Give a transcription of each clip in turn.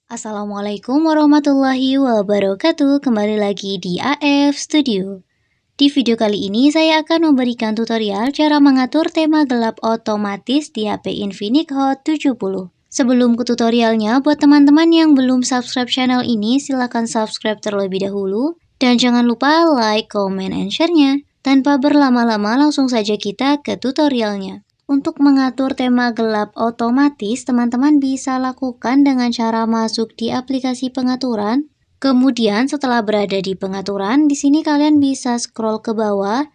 Assalamualaikum warahmatullahi wabarakatuh. Kembali lagi di AF Studio. Di video kali ini saya akan memberikan tutorial cara mengatur tema gelap otomatis di HP Infinix Hot 70. Sebelum ke tutorialnya, buat teman-teman yang belum subscribe channel ini, silahkan subscribe terlebih dahulu. Dan jangan lupa like, comment, and share-nya. Tanpa berlama-lama, langsung saja kita ke tutorialnya. Untuk mengatur tema gelap otomatis, teman-teman bisa lakukan dengan cara masuk di aplikasi pengaturan. Kemudian setelah berada di pengaturan, di sini kalian bisa scroll ke bawah,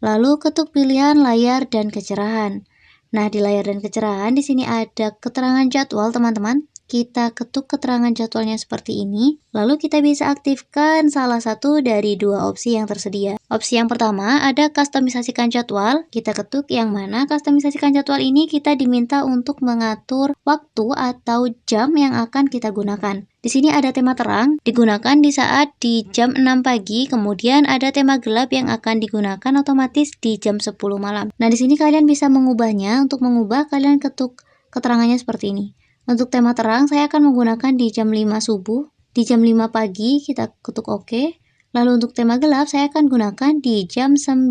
lalu ketuk pilihan layar dan kecerahan. Nah, di layar dan kecerahan di sini ada keterangan jadwal, teman-teman. Kita ketuk keterangan jadwalnya seperti ini, lalu kita bisa aktifkan salah satu dari dua opsi yang tersedia. Opsi yang pertama ada kustomisasikan jadwal. Kita ketuk yang mana kustomisasikan jadwal ini kita diminta untuk mengatur waktu atau jam yang akan kita gunakan. Di sini ada tema terang, digunakan di saat di jam 6 pagi, kemudian ada tema gelap yang akan digunakan otomatis di jam 10 malam. Nah, di sini kalian bisa mengubahnya. Untuk mengubah, kalian ketuk keterangannya seperti ini. Untuk tema terang, saya akan menggunakan di jam 5 subuh, di jam 5 pagi, kita ketuk OK. Lalu untuk tema gelap, saya akan gunakan di jam 9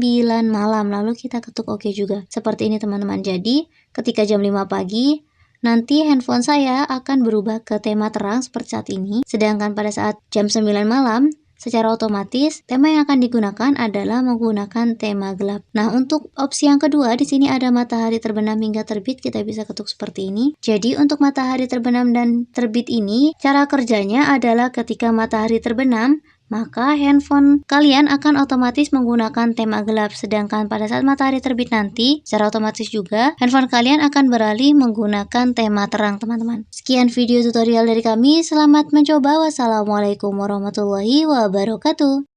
malam, lalu kita ketuk OK juga. Seperti ini teman-teman, jadi ketika jam 5 pagi, nanti handphone saya akan berubah ke tema terang seperti saat ini. Sedangkan pada saat jam 9 malam, secara otomatis tema yang akan digunakan adalah menggunakan tema gelap. Nah, untuk opsi yang kedua di sini ada matahari terbenam hingga terbit, kita bisa ketuk seperti ini. Jadi untuk matahari terbenam dan terbit ini, cara kerjanya adalah ketika matahari terbenam, maka handphone kalian akan otomatis menggunakan tema gelap. Sedangkan pada saat matahari terbit nanti, secara otomatis juga handphone kalian akan beralih menggunakan tema terang, teman-teman. Sekian video tutorial dari kami. Selamat mencoba. Wassalamualaikum warahmatullahi wabarakatuh.